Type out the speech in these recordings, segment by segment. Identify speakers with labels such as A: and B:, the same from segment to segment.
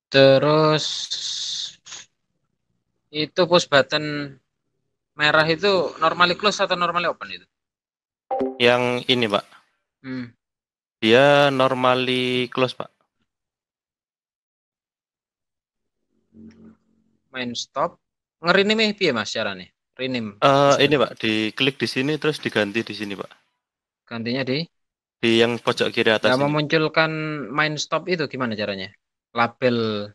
A: Terus itu push button merah itu normally close atau normally open itu?
B: Yang ini, Pak. Dia normally close, Pak.
A: Main stop. Ngerinim piye Mas caranya? Rename.
B: Ini, Pak, diklik di sini terus diganti di sini, Pak.
A: Gantinya di
B: Yang pojok kiri atas
A: yang
B: ini.
A: memunculkan main stop itu gimana caranya? Label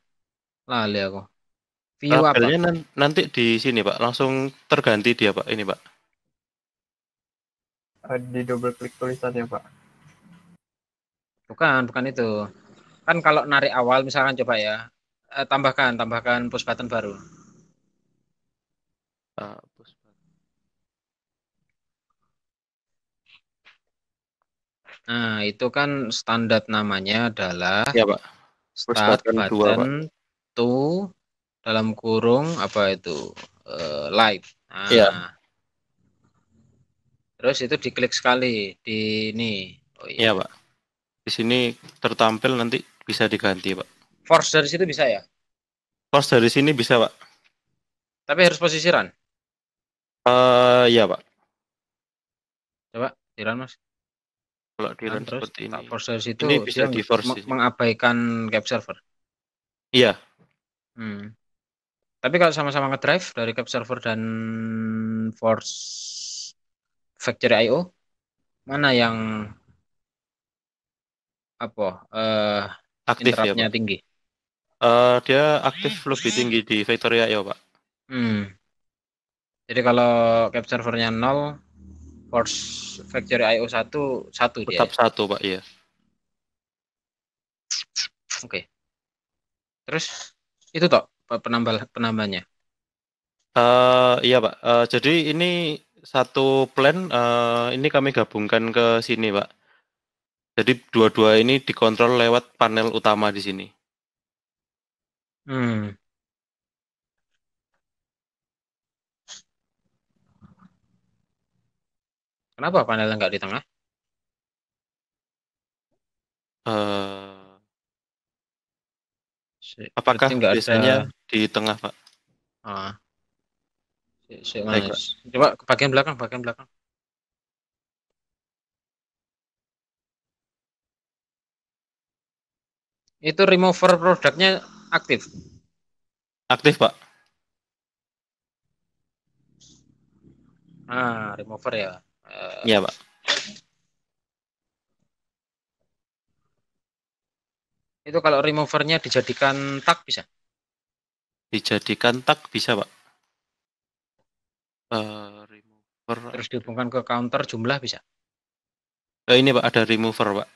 A: lali aku. View apa?
B: Labelnya nanti di sini, Pak. Langsung terganti dia, Pak. Ini, Pak.
C: Di double klik tulisannya, Pak.
A: Bukan itu. Kan kalau narik awal misalkan coba ya, tambahkan push button baru.
B: Push button.
A: Nah, itu kan standar namanya adalah
B: Ya, Pak. Push
A: start
B: button 2, Pak.
A: button to dalam kurung apa itu live. Nah,
B: Iya.
A: terus itu diklik sekali di ini. Oh
B: Iya,
A: iya.
B: Pak. Di sini tertampil nanti bisa diganti, Pak.
A: Force dari situ bisa ya?
B: Force dari sini bisa, Pak.
A: Tapi harus posisi run.
B: Iya, Pak.
A: Coba di run Mas.
B: Kalau di run
A: Terus
B: seperti ini.
A: force dari situ
B: Ini bisa
A: dia
B: di force.
A: mengabaikan cap server.
B: Iya.
A: Tapi kalau sama-sama ngedrive dari cap server dan force factory IO, mana yang apa
B: Aktif ya,
A: interruptnya
B: Pak.
A: tinggi?
B: Dia aktif lebih tinggi di Victoria ya, Pak.
A: Jadi kalau cap servernya 0, force factory IO 1 dia
B: Tetap
A: ya.
B: 1, Pak, iya.
A: Oke. Terus itu toh penambahnya.
B: Iya, Pak. Jadi ini satu plan ini kami gabungkan ke sini, Pak. Jadi dua-dua ini dikontrol lewat panel utama di sini.
A: Kenapa panelnya nggak di tengah?
B: Apakah
A: nggak
B: biasanya
A: ada
B: di tengah, Pak? Baik, Pak.
A: Mas. Coba ke bagian belakang. Itu remover produknya aktif.
B: Aktif, Pak.
A: Remover ya.
B: Iya, Pak.
A: Itu kalau removernya dijadikan tag bisa?
B: Dijadikan tag bisa, Pak. Remover.
A: Terus dihubungkan ke counter jumlah bisa?
B: Ini, Pak, ada remover, Pak.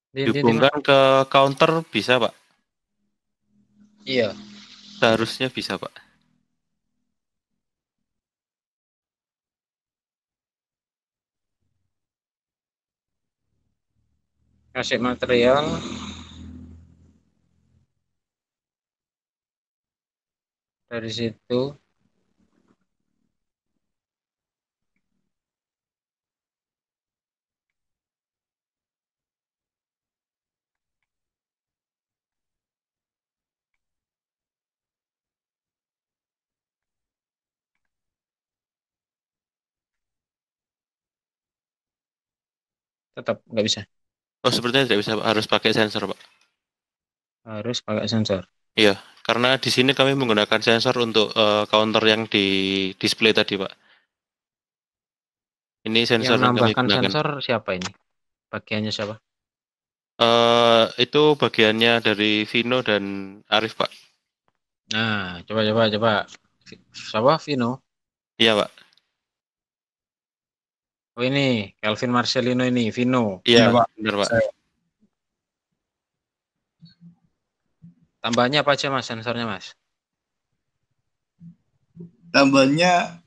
B: Dihubungkan
A: Mas.
B: ke counter bisa, Pak.
A: Iya.
B: Seharusnya bisa, Pak.
A: Kasih material. Dari situ. Tetap nggak bisa.
B: Oh, sepertinya tidak bisa, Pak. Harus pakai sensor, Pak.
A: Harus pakai sensor.
B: Iya, karena di sini kami menggunakan sensor untuk counter yang di display tadi, Pak. Ini sensor
A: Yang
B: yang kami
A: nambahkan
B: gunakan.
A: sensor siapa ini? Bagiannya siapa?
B: Itu bagiannya dari Vino dan Arif, Pak.
A: Nah, coba. Siapa? Vino?
B: Iya, Pak.
A: Oh ini, Kelvin Marcelino ini, Vino.
B: Iya, Pak. Benar, Pak.
A: Tambahnya apa aja Mas sensornya Mas?
D: Tambahnya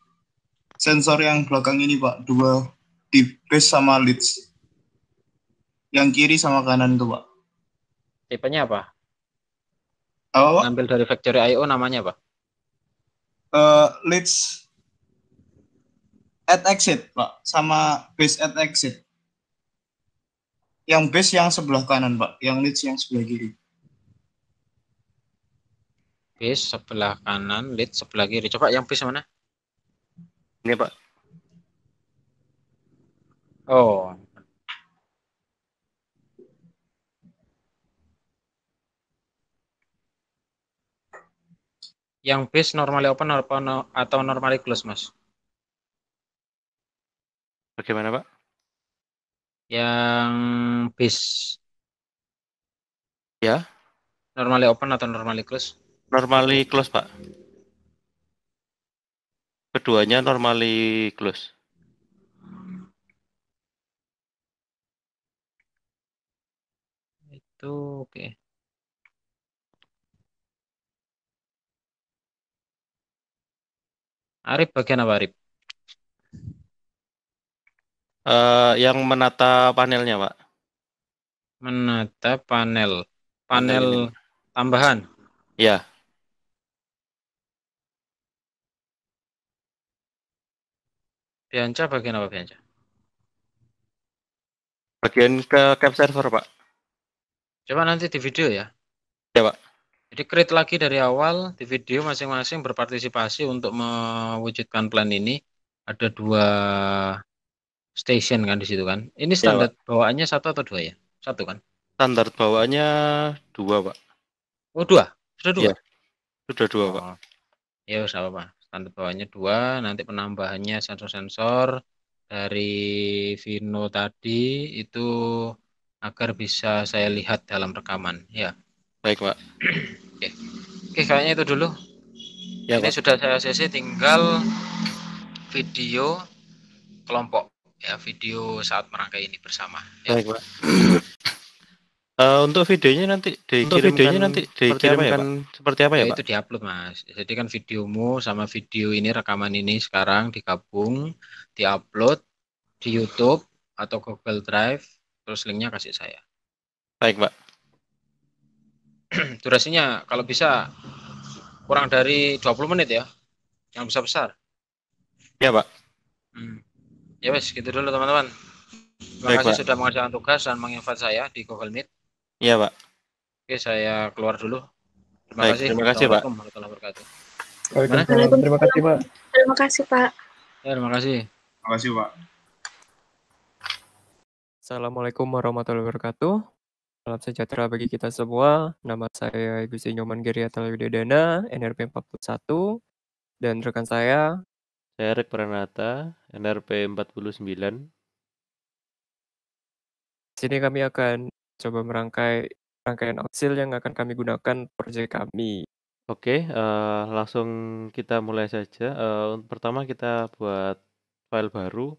D: sensor yang belakang ini Pak, 2 di base sama leads. Yang kiri sama kanan tuh Pak.
A: Tipenya apa?
D: Apa Pak?
A: Ngambil dari Factory IO namanya apa?
D: Leads at exit Pak, sama base at exit. Yang base yang sebelah kanan Pak, yang leads yang sebelah kiri.
A: Base sebelah kanan, lead sebelah kiri. Coba yang base mana?
B: Ini Pak.
A: Oh, yang base normally open atau normally close, Mas?
B: Bagaimana Pak?
A: Yang base
B: Ya,
A: normally open atau normally close?
B: normally close Pak. Keduanya normally close.
A: Itu oke. Arif bagian apa, Arif?
B: Yang menata panelnya Pak.
A: Menata panel.
B: Panel
A: Panel
B: ini.
A: tambahan.
B: Ya,
A: Bianca bagian apa, Bianca?
B: bagian ke cap server Pak.
A: Coba nanti di video ya.
B: Ya Pak.
A: Jadi create lagi dari awal di video masing-masing berpartisipasi untuk mewujudkan plan ini. Ada 2 station kan di situ kan. Ini
B: Ya
A: standar
B: Pak.
A: bawaannya 1 atau 2 ya? 1 kan?
B: Standar bawaannya 2 Pak.
A: Oh 2, sudah 2.
B: Ya, sudah 2 Pak.
A: Oh, ya usah apa-apa. Standar bawaannya 2. Nanti penambahannya sensor-sensor dari Vino tadi itu agar bisa saya lihat dalam rekaman. Ya,
B: Baik Pak.
A: oke. Oke, kayaknya itu dulu.
B: Ya
A: Ini
B: Pak.
A: sudah saya CC, tinggal video kelompok ya, video saat merangkai ini bersama ya.
B: Baik Pak. Untuk videonya nanti dikirimkan seperti apa ya Pak? Seperti apa
A: Ya
B: ya Pak?
A: itu diupload Mas. Jadi kan videomu sama video ini, rekaman ini sekarang digabung, diupload di YouTube atau Google Drive, terus linknya kasih saya.
B: Baik Pak.
A: Durasinya kalau bisa kurang dari 20 menit ya, yang besar-besar.
B: Ya Pak.
A: Ya wes, gitu dulu teman-teman. Terima
B: Baik
A: kasih
B: Pak.
A: sudah mengerjakan tugas dan menginvite saya di Google Meet.
B: Iya Pak.
A: Oke, saya keluar dulu. Terima
B: Baik,
A: kasih.
B: terima kasih Pak.
A: Assalamualaikum warahmatullahi wabarakatuh.
C: Waalaikumsalam. Terima kasih, Pak.
E: Terima kasih, Pak.
A: Ya, terima kasih.
D: Terima kasih, Pak.
F: Assalamualaikum warahmatullahi wabarakatuh. Salam sejahtera bagi kita semua. Nama saya Gusti Nyoman Geriatal Widadana, NRP 41. Dan rekan saya,
B: Saya Erik Pranata, NRP 49.
F: sini kami akan coba merangkai rangkaian Outsil yang akan kami gunakan proyek kami.
B: Oke, langsung kita mulai saja. Pertama kita buat file baru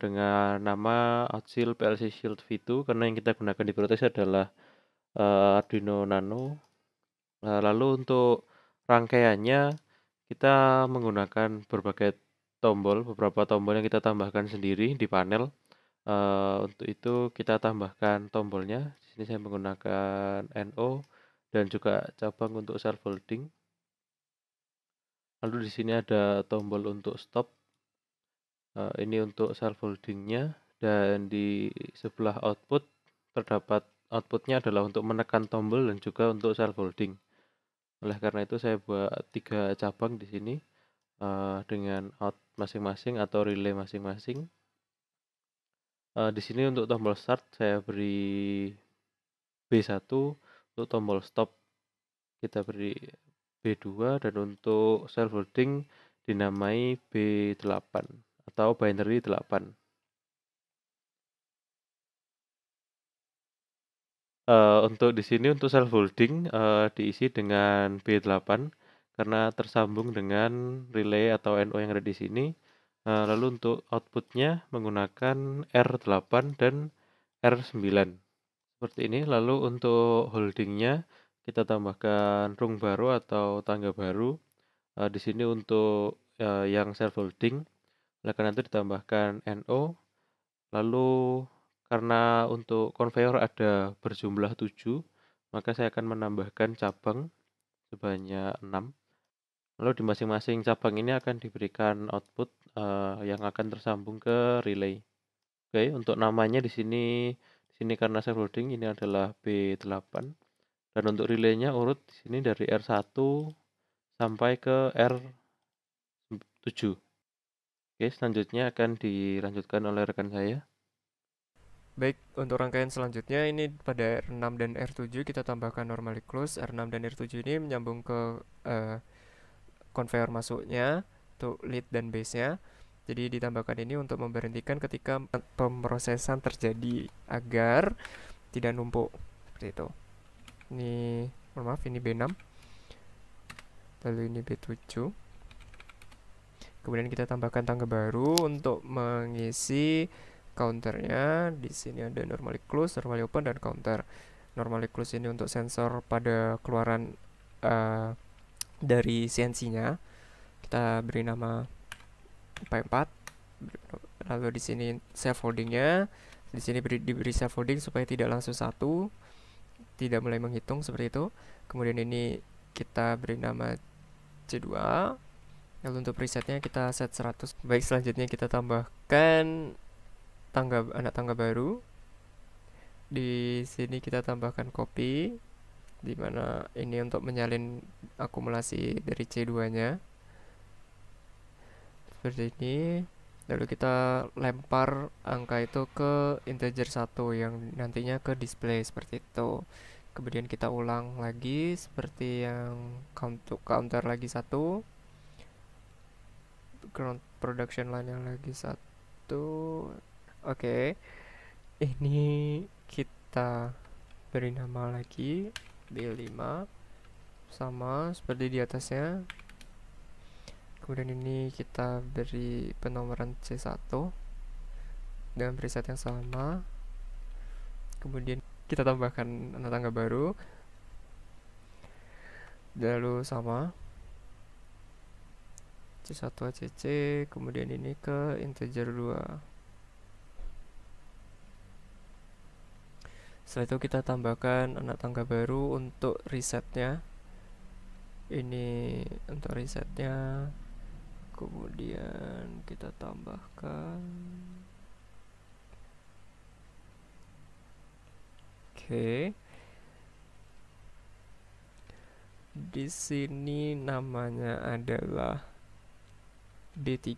B: dengan nama Outsil PLC Shield V2 karena yang kita gunakan di protes adalah Arduino Nano. Lalu untuk rangkaiannya kita menggunakan beberapa tombol yang kita tambahkan sendiri di panel. Untuk itu kita tambahkan tombolnya. Di sini saya menggunakan NO dan juga cabang untuk self holding. Lalu di sini ada tombol untuk stop. Ini untuk self holdingnya, dan di sebelah output terdapat outputnya adalah untuk menekan tombol dan juga untuk self holding. Oleh karena itu saya buat 3 cabang di sini dengan out masing-masing atau relay masing-masing. Di sini untuk tombol start saya beri B1, untuk tombol stop kita beri B2, dan untuk self holding dinamai B8 atau binary 8. Untuk di sini untuk self holding diisi dengan B8 karena tersambung dengan relay atau NO yang ada di sini. Lalu untuk outputnya menggunakan R8 dan R9 seperti ini. Lalu untuk holdingnya kita tambahkan rung baru atau tangga baru. Di sini untuk yang self holding, oleh karena itu ditambahkan NO. Lalu karena untuk konveyor ada berjumlah 7, maka saya akan menambahkan cabang sebanyak 6. Lalu di masing-masing cabang ini akan diberikan output yang akan tersambung ke relay. Oke, untuk namanya di sini karena self holding ini adalah B8, Dan untuk relaynya urut di sini dari R1 sampai ke R7. Oke, selanjutnya akan dilanjutkan oleh rekan saya.
F: Baik, untuk rangkaian selanjutnya ini pada R6 dan R7 kita tambahkan normally close. R6 dan R7 ini menyambung ke conveyor masuknya untuk lead dan base-nya. Jadi ditambahkan ini untuk memberhentikan ketika pemrosesan terjadi agar tidak numpuk seperti itu. Ini mohon maaf, ini B6. Lalu ini B7. Kemudian kita tambahkan tangga baru untuk mengisi counternya. Di sini ada normally close, normally open, dan counter. Normally close ini untuk sensor pada keluaran dari CNC-nya. Kita beri nama P4. Lalu di sini self holdingnya, di sini diberi self holding supaya tidak langsung satu, tidak mulai menghitung seperti itu. Kemudian ini kita beri nama C2. Lalu untuk presetnya kita set 100. Baik, selanjutnya kita tambahkan anak tangga baru. Di sini kita tambahkan copy, dimana ini untuk menyalin akumulasi dari C2-nya. Seperti ini. Lalu kita lempar angka itu ke integer 1 yang nantinya ke display seperti itu. Kemudian kita ulang lagi seperti yang counter lagi 1. Ground production line yang lagi 1. Oke. Ini kita beri nama lagi B5 sama seperti di atasnya. Kemudian ini kita beri penomoran C1 dengan preset yang sama. Kemudian kita tambahkan anak tangga baru. Lalu sama C1 ACC, kemudian ini ke integer 2. Setelah itu kita tambahkan anak tangga baru untuk resetnya. Ini untuk resetnya. Kemudian kita tambahkan di sini namanya adalah D3.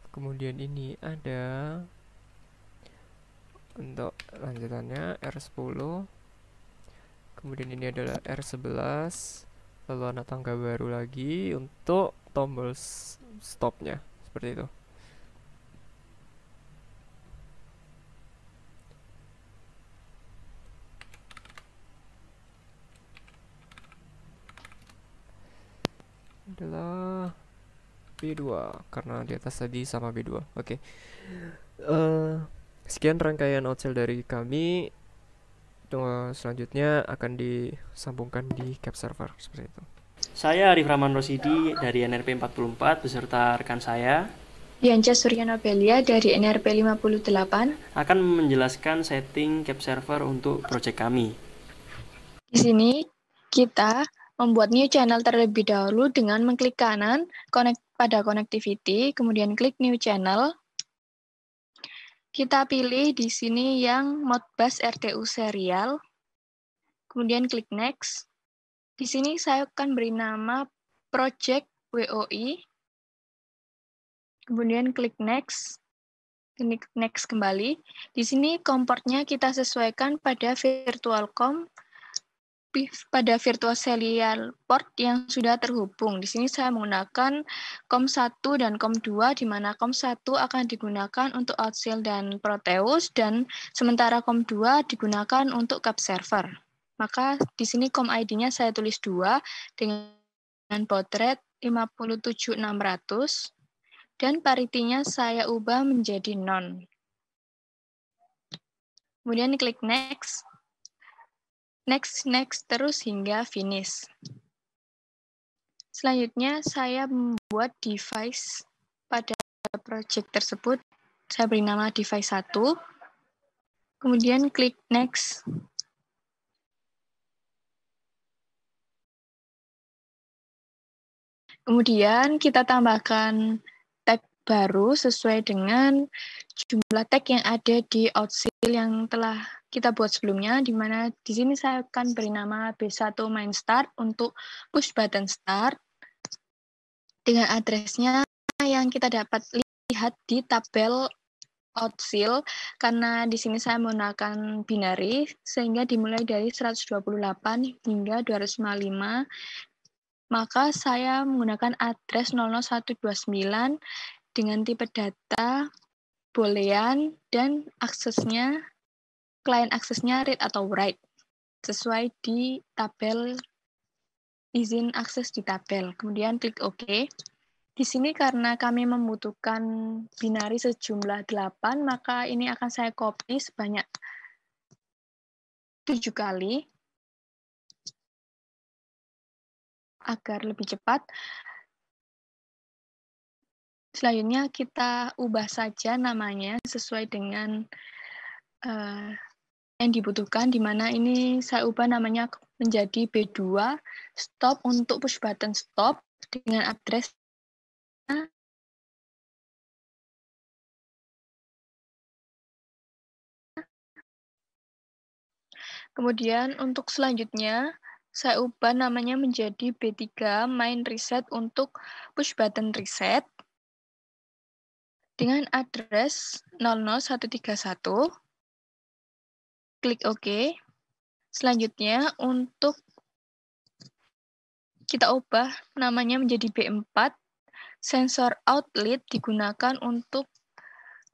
F: Kemudian ini ada untuk lanjutannya R10. Kemudian ini adalah R11. Lalu anak tangga baru lagi untuk tombol stopnya seperti itu. Adalah B2 karena di atas tadi sama B2. Oke. Sekian rangkaian outsell dari kami. Selanjutnya akan disambungkan di cap server seperti itu.
E: Saya Arif Rahman Rosidi dari NRP 44 beserta rekan saya
G: Dianca Suryana Belia dari NRP 58
E: akan menjelaskan setting cap server untuk proyek kami.
G: Di sini kita membuat new channel terlebih dahulu dengan mengklik kanan pada connectivity, kemudian klik new channel. Kita pilih di sini yang Modbus RTU serial, kemudian klik next. Di sini saya akan beri nama project WOI, kemudian klik next. Klik next kembali. Di sini komportnya kita sesuaikan pada virtual serial port yang sudah terhubung. Di sini saya menggunakan COM1 dan COM2, di mana COM1 akan digunakan untuk outsell dan Proteus, dan sementara COM2 digunakan untuk cap server. Maka di sini COM ID-nya saya tulis 2 dengan baud rate 57600 dan parity-nya saya ubah menjadi non. Kemudian klik next. Next terus hingga finish. Selanjutnya saya membuat device pada project tersebut. Saya beri nama device 1. Kemudian klik next. Kemudian kita tambahkan tag baru sesuai dengan jumlah tag yang ada di outsell yang telah kita buat sebelumnya, di mana di sini saya akan beri nama B1 main start untuk push button start dengan address-nya yang kita dapat lihat di tabel outsil, karena di sini saya menggunakan binary sehingga dimulai dari 128 hingga 255, maka saya menggunakan address 00129 dengan tipe data boolean dan aksesnya client aksesnya read atau write sesuai di tabel izin akses di tabel. Kemudian klik OK. Di sini karena kami membutuhkan binary sejumlah 8, maka ini akan saya copy sebanyak 7 kali agar lebih cepat. Selanjutnya kita ubah saja namanya sesuai dengan yang dibutuhkan, di mana ini saya ubah namanya menjadi B2 stop untuk push button stop dengan address kemudian untuk selanjutnya saya ubah namanya menjadi B3 main reset untuk push button reset dengan address 00131. Klik OK. Selanjutnya untuk kita ubah namanya menjadi B4. Sensor outlet digunakan untuk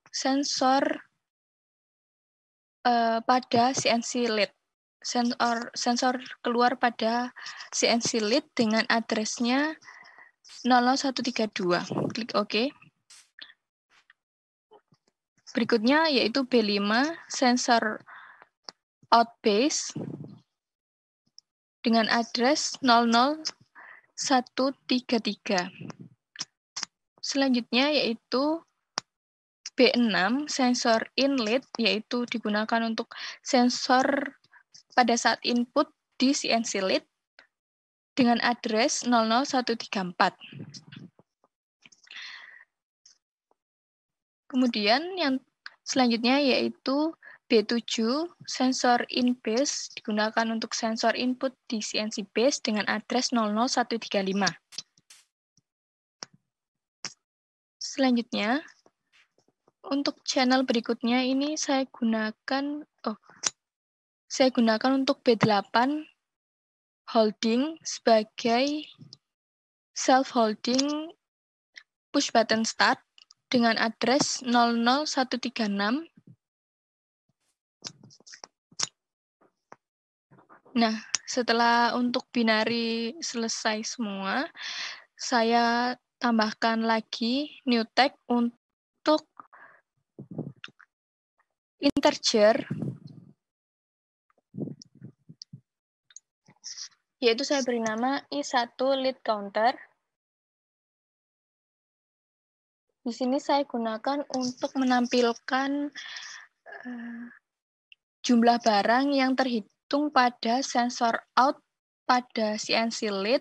G: sensor pada CNC lead. Sensor keluar pada CNC lead dengan address-nya 0132. Klik OK. Berikutnya yaitu B5, sensor out base dengan address 00133. Selanjutnya yaitu B6, sensor inlet, yaitu digunakan untuk sensor pada saat input di CNC lead dengan address 00134. Kemudian yang selanjutnya yaitu B7, sensor in base, digunakan untuk sensor input di CNC base dengan address 00135. Selanjutnya, untuk channel berikutnya ini saya gunakan untuk B8 holding sebagai self-holding push button start dengan address 00136. Nah, setelah untuk binary selesai semua, saya tambahkan lagi new tag untuk integer, yaitu saya beri nama I1 lead counter. Di sini saya gunakan untuk menampilkan jumlah barang yang terhitung pada sensor out pada CNC lead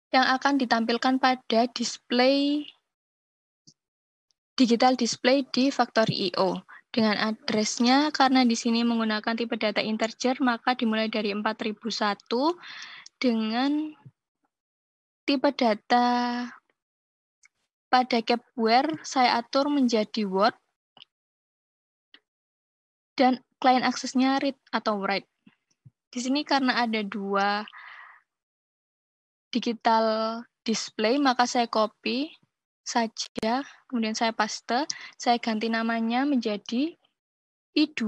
G: yang akan ditampilkan pada digital display di Factorio. Dengan address-nya, karena di sini menggunakan tipe data integer, maka dimulai dari 4001 dengan tipe data pada capware saya atur menjadi word dan client aksesnya read atau write. Di sini karena ada 2 digital display, maka saya copy saja, kemudian saya paste, saya ganti namanya menjadi I2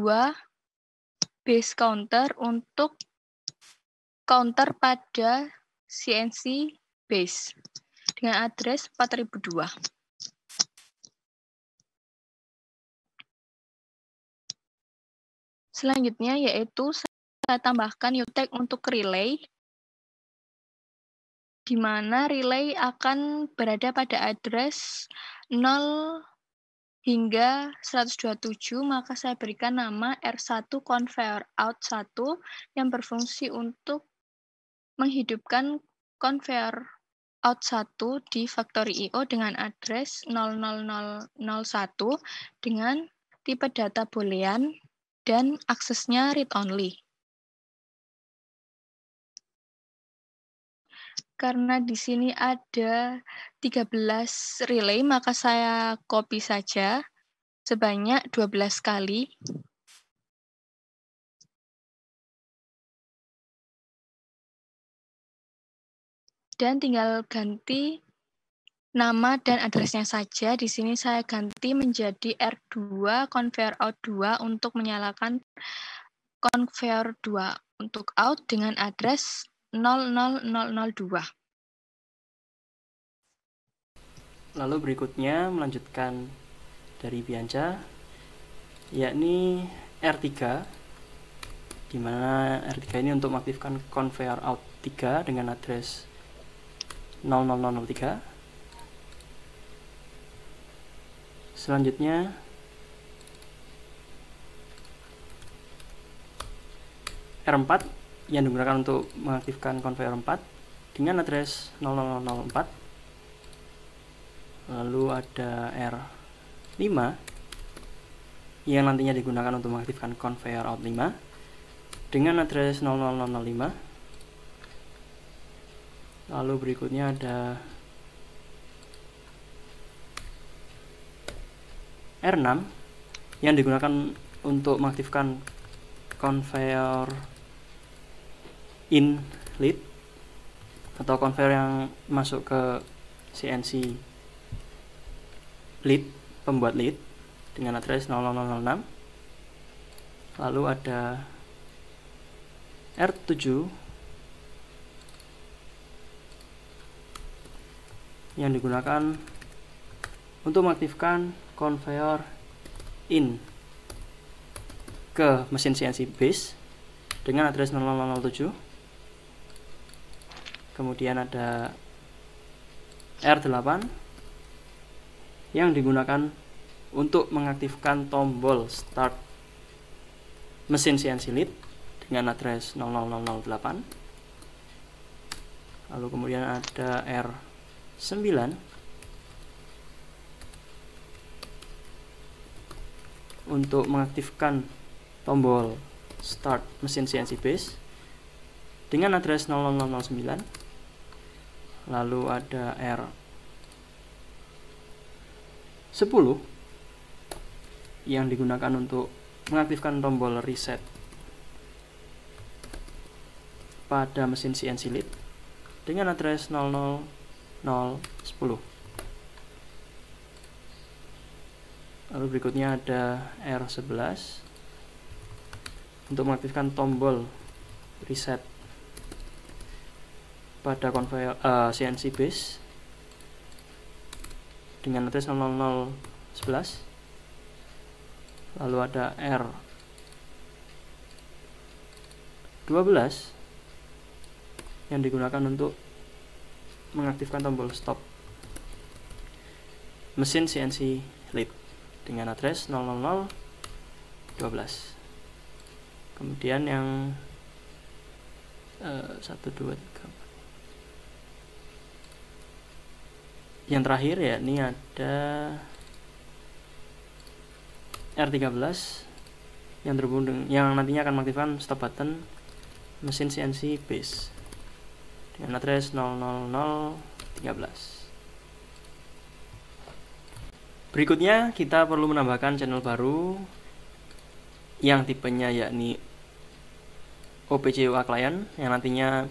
G: base counter untuk counter pada CNC base dengan address 4002. Selanjutnya yaitu saya tambahkan new tag untuk relay, di mana relay akan berada pada address 0 hingga 127, maka saya berikan nama R1 conveyor out 1 yang berfungsi untuk menghidupkan conveyor out 1 di Factorio dengan address 00001 dengan tipe data boolean dan aksesnya read only. Karena di sini ada 13 relay, maka saya copy saja sebanyak 12 kali. Dan tinggal ganti nama dan address-nya saja. Di sini saya ganti menjadi R2 conveyor out 2 untuk menyalakan conveyor 2 untuk out dengan address 00002.
E: Lalu berikutnya melanjutkan dari Bianca, yakni R3, di mana R3 ini untuk mengaktifkan conveyor out 3 dengan address 00003. Selanjutnya R4 yang digunakan untuk mengaktifkan conveyor 4 dengan address 0004. Lalu ada R5 yang nantinya digunakan untuk mengaktifkan conveyor out 5 dengan address 00005. Lalu berikutnya ada R6 yang digunakan untuk mengaktifkan conveyor in lead atau conveyor yang masuk ke CNC lead, pembuat lead dengan address 0006. Lalu ada R7 yang digunakan untuk mengaktifkan conveyor in ke mesin CNC base dengan address 0007. Kemudian ada R8 yang digunakan untuk mengaktifkan tombol start mesin CNC lead dengan address 0008. Lalu kemudian ada R9 untuk mengaktifkan tombol start mesin CNC base dengan address 0009. Lalu ada R10 yang digunakan untuk mengaktifkan tombol reset pada mesin CNC lead dengan address 00010. Lalu berikutnya ada R11 untuk mengaktifkan tombol reset pada conveyor CNC base dengan address 0011. Lalu ada R12 yang digunakan untuk mengaktifkan tombol stop mesin CNC lead dengan address 00012. Kemudian yang 1, 2, 3, 4. Yang terakhir yakni ada R13 yang terhubung dengan, yang nantinya akan mengaktifkan stop button mesin CNC base dengan address 00013. Berikutnya kita perlu menambahkan channel baru yang tipenya yakni OPC UA client yang nantinya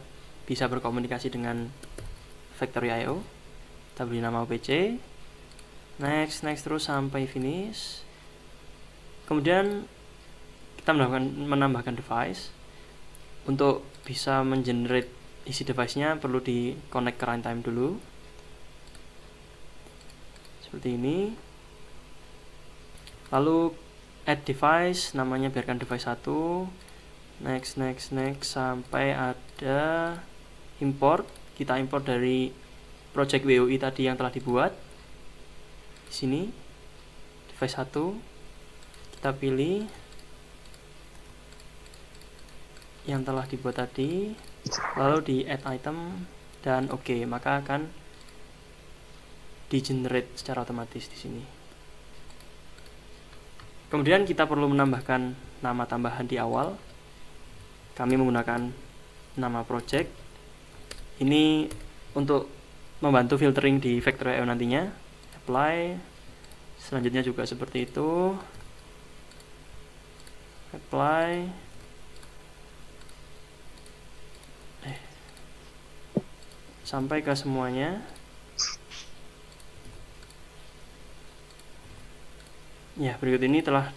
E: bisa berkomunikasi dengan Factory IO. Kita beri nama OPC, next terus sampai finish. Kemudian kita menambahkan device. Untuk bisa mengenerate isi device-nya perlu di connect ke runtime dulu seperti ini. Lalu add device, namanya biarkan device 1. Next sampai ada import. Kita import dari project WOI tadi yang telah dibuat. Di sini device 1 kita pilih yang telah dibuat tadi, lalu di add item dan oke, maka akan di generate secara otomatis di sini. Kemudian kita perlu menambahkan nama tambahan di awal. Kami menggunakan nama project. Ini untuk membantu filtering di Factory.io nantinya. Apply. Selanjutnya juga seperti itu. Apply. Sampai ke semuanya. Ya, berikut ini telah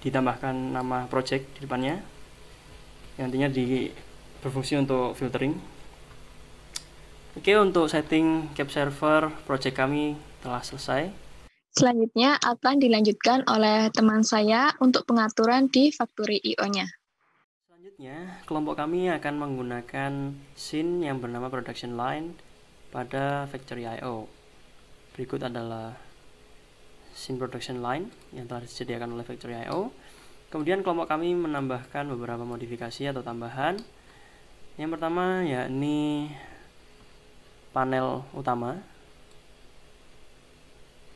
E: ditambahkan nama project di depannya, yang nantinya berfungsi untuk filtering. Oke, untuk setting cap server project kami telah selesai.
G: Selanjutnya akan dilanjutkan oleh teman saya untuk pengaturan di Factory.io-nya.
E: Selanjutnya, kelompok kami akan menggunakan scene yang bernama production line pada Factory.io. Berikut adalah scene production line yang telah disediakan oleh Factory.io. Kemudian kelompok kami menambahkan beberapa modifikasi atau tambahan. Yang pertama yakni panel utama,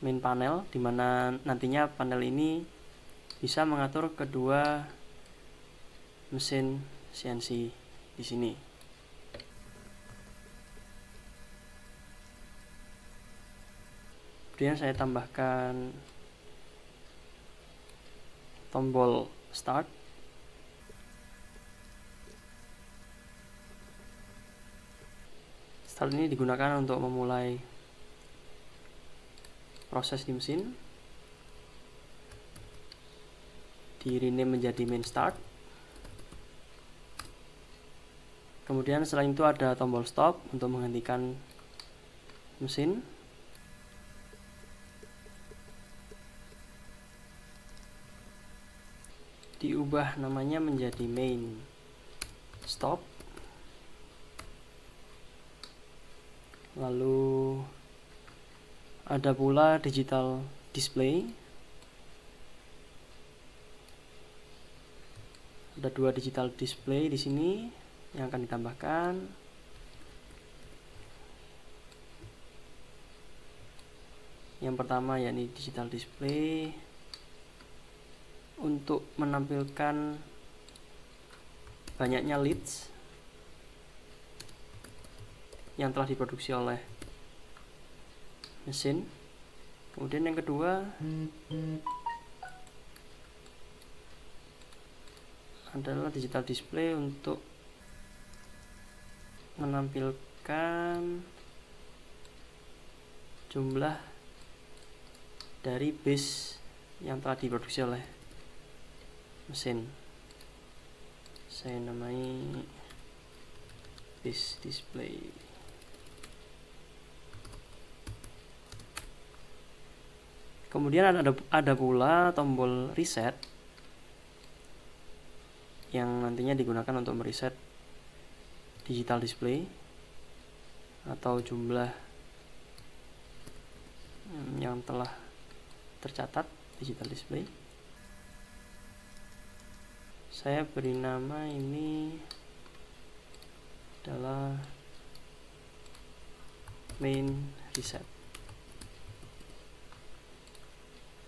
E: main panel, di mana nantinya panel ini bisa mengatur kedua mesin CNC di sini. Kemudian saya tambahkan tombol start. Start ini digunakan untuk memulai proses di mesin. Di rename menjadi main start. Kemudian selain itu ada tombol stop untuk menghentikan mesin. Diubah namanya menjadi main stop. Lalu ada pula digital display. Ada dua digital display di sini yang akan ditambahkan. Yang pertama yakni digital display untuk menampilkan banyaknya leads yang telah diproduksi oleh mesin. Kemudian yang kedua adalah digital display untuk menampilkan jumlah dari base yang telah diproduksi oleh mesin. Saya namai base display. Kemudian ada pula tombol reset yang nantinya digunakan untuk mereset digital display atau jumlah yang telah tercatat digital display. Saya beri nama ini adalah main reset.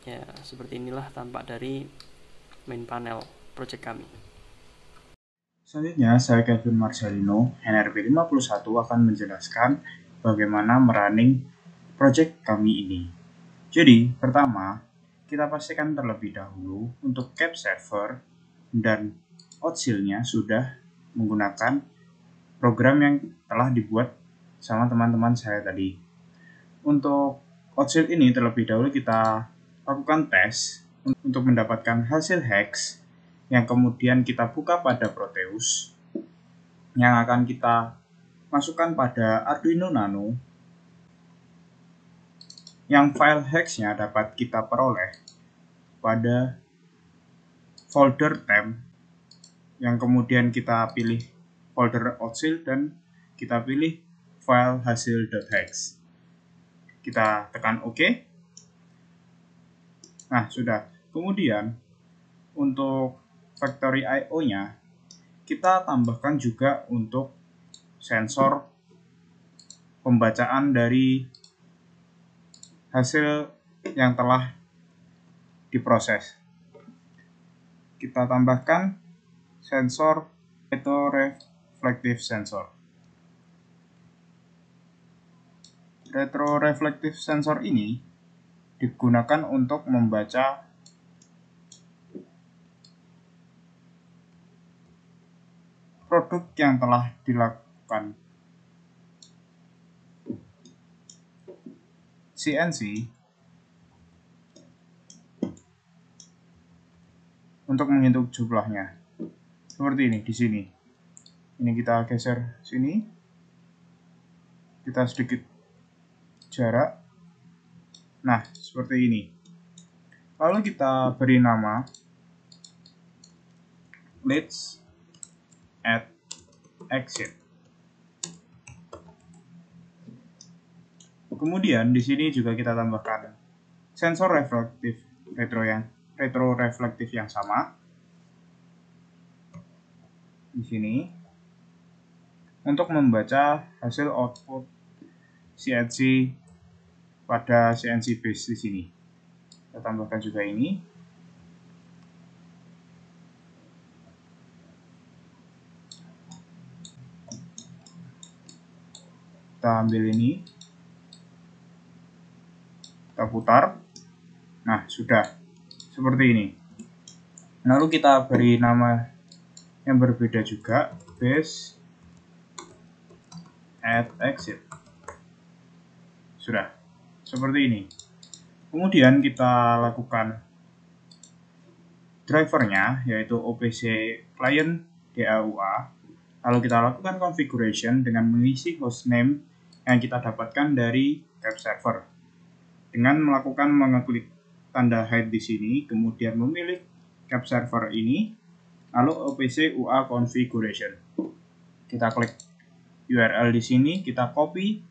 E: Ya, seperti inilah tampak dari main panel project kami.
H: Selanjutnya, saya Kevin Marcelino, NRP 51 akan menjelaskan bagaimana merunning project kami ini. Jadi, pertama, kita pastikan terlebih dahulu untuk cap server dan Outseal-nya sudah menggunakan program yang telah dibuat sama teman-teman saya tadi. Untuk Outseal ini terlebih dahulu kita lakukan tes untuk mendapatkan hasil hex yang kemudian kita buka pada Proteus yang akan kita masukkan pada Arduino Nano, yang file hexnya dapat kita peroleh pada folder temp yang kemudian kita pilih folder Outseal dan kita pilih file hasil.hex. Kita tekan OK. Nah, sudah. Kemudian untuk Factory.io-nya kita tambahkan juga untuk sensor pembacaan dari hasil yang telah diproses. kita tambahkan sensor retroreflective sensor. Retroreflective sensor ini digunakan untuk membaca produk yang telah dilakukan CNC untuk menghitung jumlahnya. Seperti ini di sini. Ini kita geser sini. Kita sedikit jarak. Nah, seperti ini. Lalu kita beri nama leads at exit. Kemudian di sini juga kita tambahkan sensor retroreflektif yang sama di sini untuk membaca hasil output CNC pada CNC base di sini. Kita tambahkan juga ini. Kita ambil ini, kita putar. Nah, sudah seperti ini. Lalu kita beri nama yang berbeda juga, base at exit. Sudah seperti ini. Kemudian kita lakukan drivernya, yaitu OPC client DAUA. Lalu kita lakukan configuration dengan mengisi hostname yang kita dapatkan dari web server. Dengan mengeklik tanda hide di sini, kemudian memilih web server ini, lalu OPC UA configuration. Kita klik URL di sini, kita copy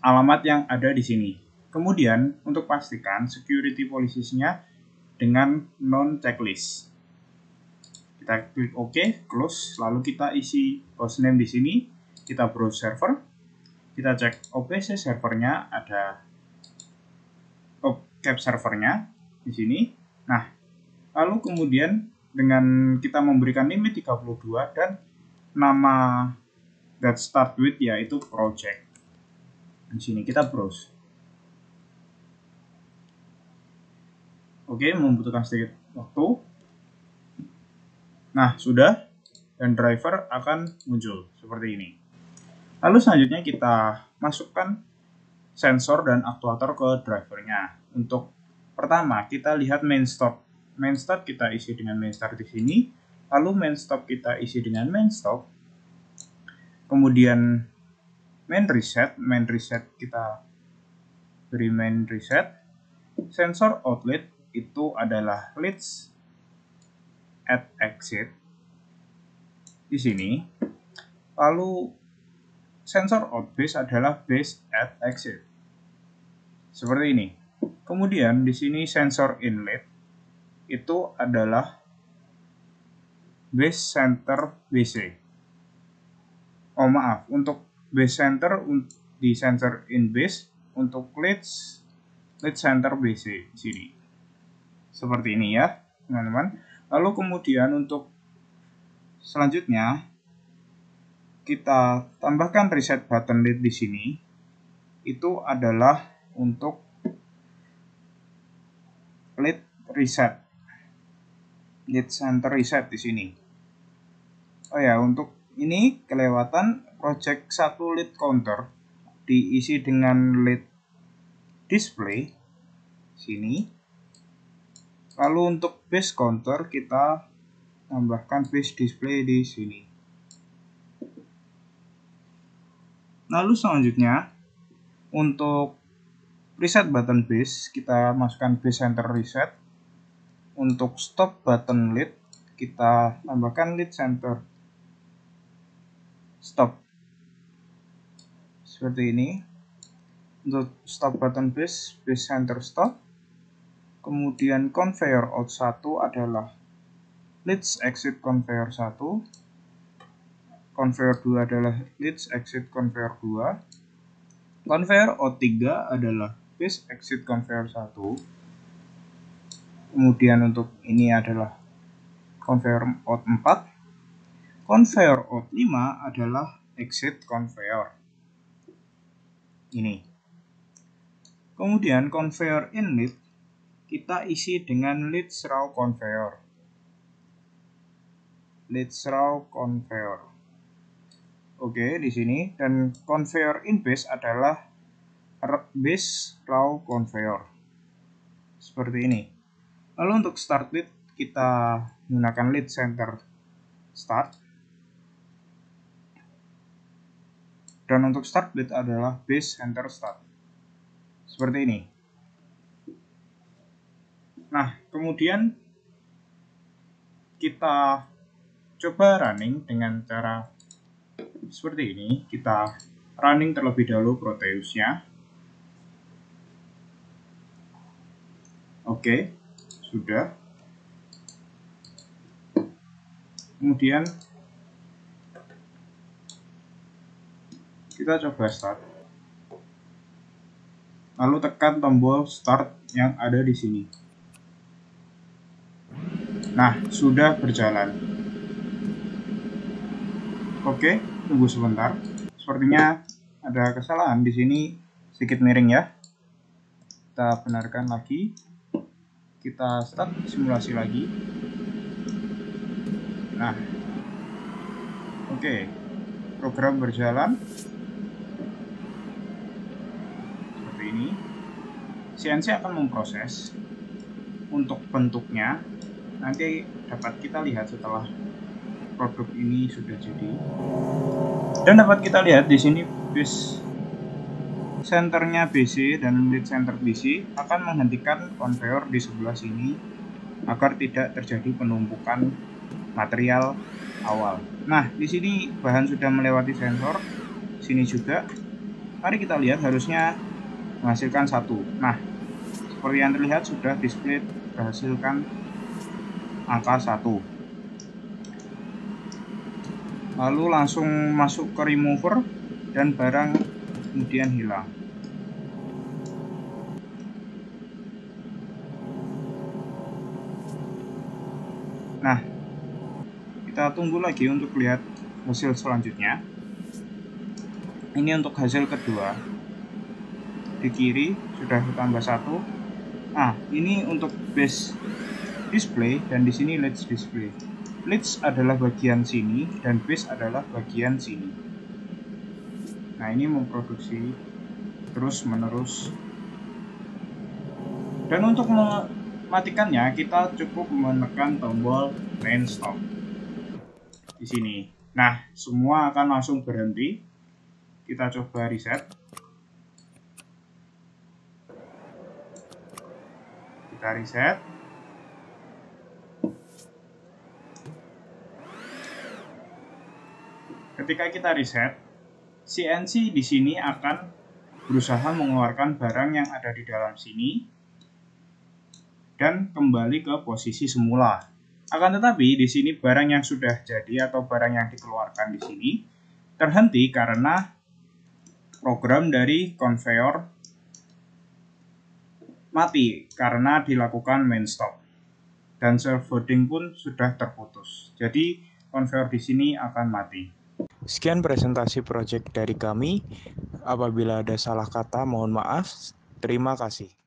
H: alamat yang ada di sini. Kemudian untuk pastikan security policies-nya dengan non checklist. Kita klik OK, close, lalu kita isi hostname di sini, kita browse server, kita cek OPC servernya ada cap servernya di sini. Nah, lalu kemudian dengan kita memberikan limit 32 dan nama that start with yaitu project. Di sini kita browse. Oke, membutuhkan sedikit waktu. Nah, sudah, dan driver akan muncul seperti ini. Lalu selanjutnya kita masukkan sensor dan aktuator ke drivernya. Untuk pertama, kita lihat main stop. Main start kita isi dengan main start di sini. Lalu main stop kita isi dengan main stop. Kemudian main reset kita beri main reset. Sensor outlet itu adalah leads at exit di sini. Lalu sensor out base adalah base at exit. Seperti ini. Kemudian di sini sensor inlet itu adalah base center BC. Oh maaf, untuk base center di sensor in base, untuk lead center BC di sini. Seperti ini ya, teman-teman. Lalu kemudian untuk selanjutnya kita tambahkan reset button lead di sini. Itu adalah untuk lead reset, lead center reset di sini. Oh ya, untuk ini kelewatan project 1 lead counter diisi dengan lead display sini. Lalu untuk base counter kita tambahkan base display di sini. Lalu selanjutnya untuk reset button base kita masukkan base center reset. Untuk stop button lead kita tambahkan lead center stop. Seperti ini. Untuk stop button base center stop. Kemudian conveyor out 1 adalah leads exit conveyor 1. Conveyor 2 adalah leads exit conveyor 2. Conveyor out 3 adalah base exit conveyor 1. Kemudian untuk ini adalah conveyor out 4. Conveyor out 5 adalah exit conveyor. Ini. Kemudian conveyor in lead kita isi dengan leads row conveyor. Leads row conveyor. Oke, di sini. Dan conveyor in base adalah base row conveyor. Seperti ini. Lalu untuk start lead kita menggunakan lead center start. Dan untuk start lead adalah base center start. Seperti ini. Nah, kemudian kita coba running dengan cara seperti ini. Kita running terlebih dahulu Proteusnya. Oke, sudah. Kemudian kita coba start. Lalu tekan tombol start yang ada di sini. Nah, sudah berjalan. Oke, tunggu sebentar. Sepertinya ada kesalahan di sini, sedikit miring ya. Kita benarkan lagi. Kita start simulasi lagi. Nah, oke, program berjalan seperti ini. CNC akan memproses untuk bentuknya. Nanti dapat kita lihat setelah produk ini sudah jadi. Dan dapat kita lihat di sini base centernya BC dan lead center BC akan menghentikan conveyor di sebelah sini agar tidak terjadi penumpukan material awal. Nah, di sini bahan sudah melewati sensor. Sini juga. Mari kita lihat, harusnya menghasilkan 1. Nah, seperti yang terlihat sudah display menghasilkan angka 1. Lalu langsung masuk ke remover dan barang kemudian hilang. Nah, kita tunggu lagi untuk lihat hasil selanjutnya. Ini untuk hasil kedua. Di kiri sudah ditambah 1. Nah, ini untuk base display dan di sini leads display. Leads adalah bagian sini dan base adalah bagian sini. Nah, ini memproduksi terus menerus. Dan untuk mematikannya kita cukup menekan tombol main stop di sini. Nah, semua akan langsung berhenti. Kita coba reset. Kita reset. Ketika kita reset, CNC di sini akan berusaha mengeluarkan barang yang ada di dalam sini dan kembali ke posisi semula. Akan tetapi di sini barang yang sudah jadi atau barang yang dikeluarkan di sini terhenti karena program dari conveyor mati karena dilakukan main stop dan self-loading pun sudah terputus. Jadi conveyor di sini akan mati. Sekian presentasi proyek dari kami. Apabila ada salah kata, mohon maaf. Terima kasih.